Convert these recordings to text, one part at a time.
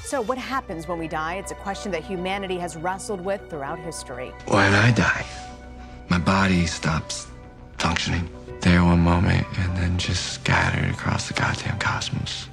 So what happens when we die? It's a question that humanity has wrestled with throughout history. When I die, my body stops functioning. There one moment and then just scattered across the goddamn cosmos.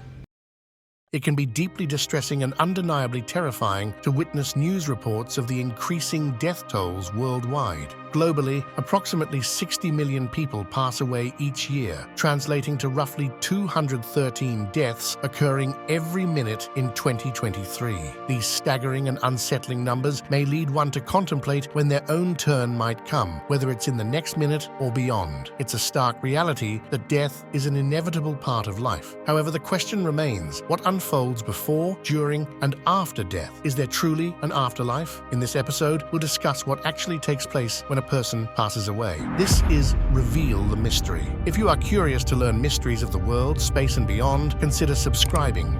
It can be deeply distressing and undeniably terrifying to witness news reports of the increasing death tolls worldwide. Globally, approximately 60 million people pass away each year, translating to roughly 213 deaths occurring every minute in 2023. These staggering and unsettling numbers may lead one to contemplate when their own turn might come, whether it's in the next minute or beyond. It's a stark reality that death is an inevitable part of life. However, the question remains, what unfolds before, during, and after death? Is there truly an afterlife? In this episode, we'll discuss what actually takes place when a person passes away. This is Reveal the Mystery. If you are curious to learn mysteries of the world, space, and beyond, consider subscribing.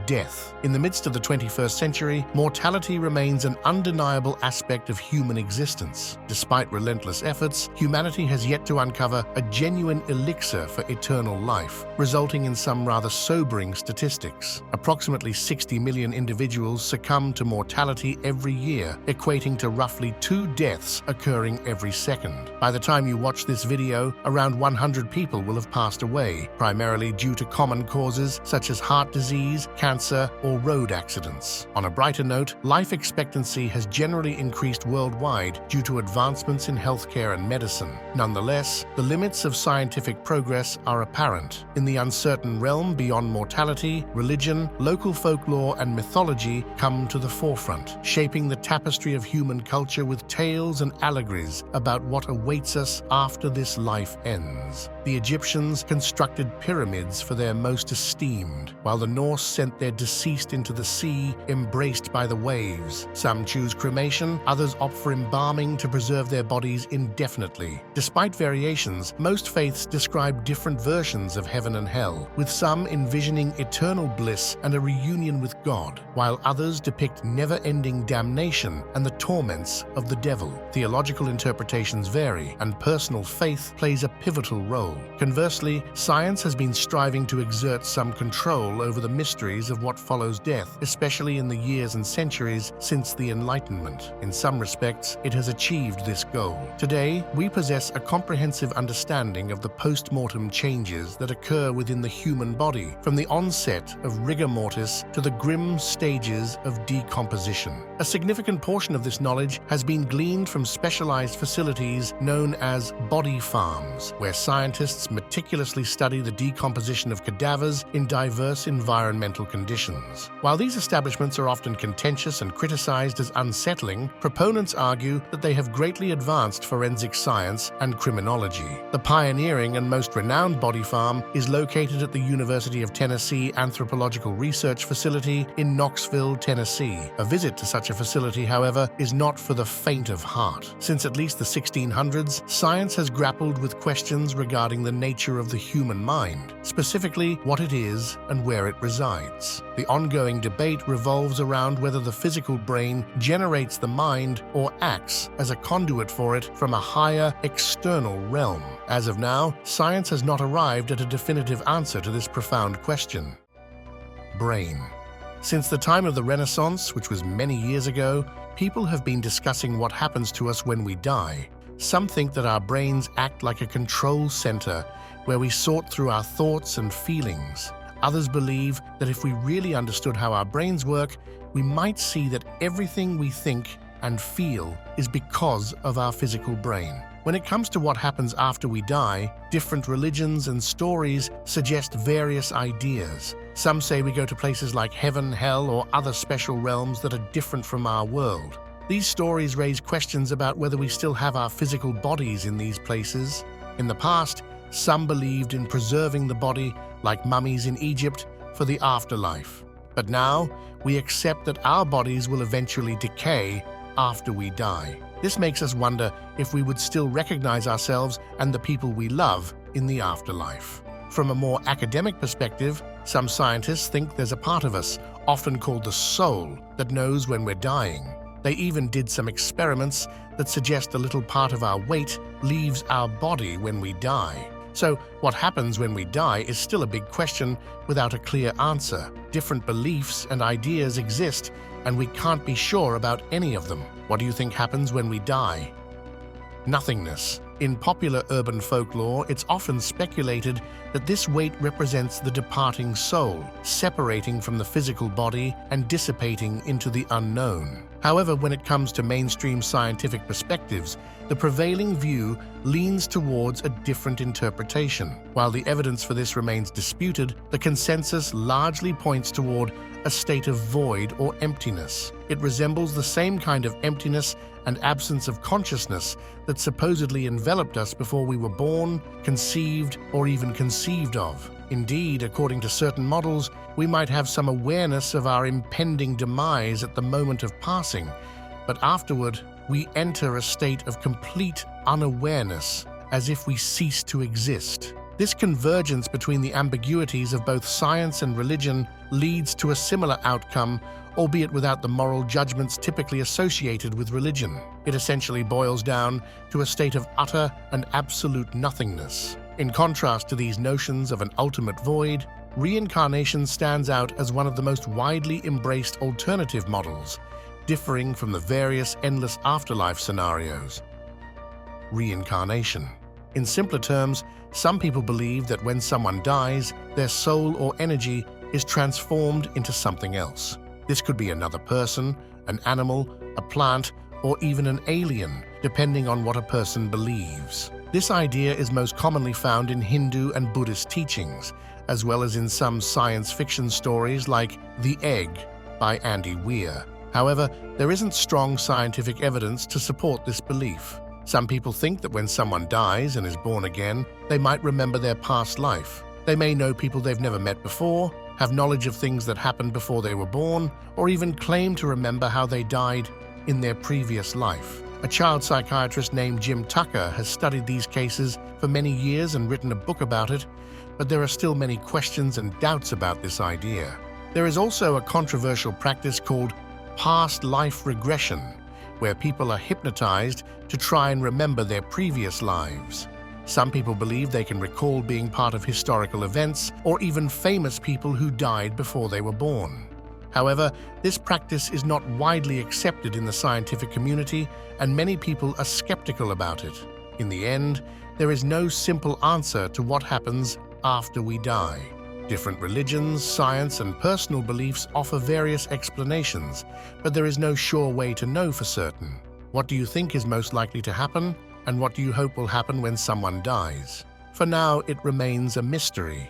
Death. In the midst of the 21st century, mortality remains an undeniable aspect of human existence. Despite relentless efforts, humanity has yet to uncover a genuine elixir for eternal life, resulting in some rather sobering statistics. Approximately 60 million individuals succumb to mortality every year, equating to roughly 2 deaths occurring every second. By the time you watch this video, around 100 people will have passed away, primarily due to common causes such as heart disease, cancer, or road accidents. On a brighter note, life expectancy has generally increased worldwide due to advancements in healthcare and medicine. Nonetheless, the limits of scientific progress are apparent. In the uncertain realm beyond mortality, religion, local folklore, and mythology come to the forefront, shaping the tapestry of human culture with tales and allegories about what awaits us after this life ends. The Egyptians constructed pyramids for their most esteemed, while the Norse sent their deceased into the sea, embraced by the waves. Some choose cremation, others opt for embalming to preserve their bodies indefinitely. Despite variations, most faiths describe different versions of heaven and hell, with some envisioning eternal bliss and a reunion with God, while others depict never-ending damnation and the torments of the devil. Theological interpretations vary, and personal faith plays a pivotal role. Conversely, science has been striving to exert some control over the mysteries of what follows death, especially in the years and centuries since the Enlightenment. In some respects, it has achieved this goal. Today, we possess a comprehensive understanding of the post-mortem changes that occur within the human body, from the onset of rigor mortis to the grim stages of decomposition. A significant portion of this knowledge has been gleaned from specialized facilities known as body farms, where scientists meticulously study the decomposition of cadavers in diverse environmental conditions. While these establishments are often contentious and criticized as unsettling, proponents argue that they have greatly advanced forensic science and criminology. The pioneering and most renowned body farm is located at the University of Tennessee Anthropological Research Facility in Knoxville, Tennessee. A visit to such a facility, however, is not for the faint of heart. Since at least the 1600s, science has grappled with questions regarding the nature of the human mind, specifically what it is and where it resides. The ongoing debate revolves around whether the physical brain generates the mind or acts as a conduit for it from a higher, external realm. As of now, science has not arrived at a definitive answer to this profound question. Brain. Since the time of the Renaissance, which was many years ago, people have been discussing what happens to us when we die. Some think that our brains act like a control center where we sort through our thoughts and feelings. Others believe that if we really understood how our brains work, we might see that everything we think and feel is because of our physical brain. When it comes to what happens after we die, different religions and stories suggest various ideas. Some say we go to places like heaven, hell, or other special realms that are different from our world. These stories raise questions about whether we still have our physical bodies in these places. In the past, some believed in preserving the body, like mummies in Egypt, for the afterlife. But now, we accept that our bodies will eventually decay after we die. This makes us wonder if we would still recognize ourselves and the people we love in the afterlife. From a more academic perspective, some scientists think there's a part of us, often called the soul, that knows when we're dying. They even did some experiments that suggest a little part of our weight leaves our body when we die. So, what happens when we die is still a big question without a clear answer. Different beliefs and ideas exist, and we can't be sure about any of them. What do you think happens when we die? Nothingness. In popular urban folklore, it's often speculated that this weight represents the departing soul, separating from the physical body and dissipating into the unknown. However, when it comes to mainstream scientific perspectives, the prevailing view leans towards a different interpretation. While the evidence for this remains disputed, the consensus largely points toward a state of void or emptiness. It resembles the same kind of emptiness and absence of consciousness that supposedly enveloped us before we were born, conceived, or even conceived of. Indeed, according to certain models, we might have some awareness of our impending demise at the moment of passing, but afterward, we enter a state of complete unawareness, as if we cease to exist. This convergence between the ambiguities of both science and religion leads to a similar outcome, albeit without the moral judgments typically associated with religion. It essentially boils down to a state of utter and absolute nothingness. In contrast to these notions of an ultimate void, reincarnation stands out as one of the most widely embraced alternative models, differing from the various endless afterlife scenarios. Reincarnation. In simpler terms, some people believe that when someone dies, their soul or energy is transformed into something else. This could be another person, an animal, a plant, or even an alien, depending on what a person believes. This idea is most commonly found in Hindu and Buddhist teachings, as well as in some science fiction stories like The Egg by Andy Weir. However, there isn't strong scientific evidence to support this belief. Some people think that when someone dies and is born again, they might remember their past life. They may know people they've never met before, have knowledge of things that happened before they were born, or even claim to remember how they died in their previous life. A child psychiatrist named Jim Tucker has studied these cases for many years and written a book about it, but there are still many questions and doubts about this idea. There is also a controversial practice called past life regression, where people are hypnotized to try and remember their previous lives. Some people believe they can recall being part of historical events or even famous people who died before they were born. However, this practice is not widely accepted in the scientific community, and many people are skeptical about it. In the end, there is no simple answer to what happens after we die. Different religions, science, and personal beliefs offer various explanations, but there is no sure way to know for certain. What do you think is most likely to happen, and what do you hope will happen when someone dies? For now, it remains a mystery.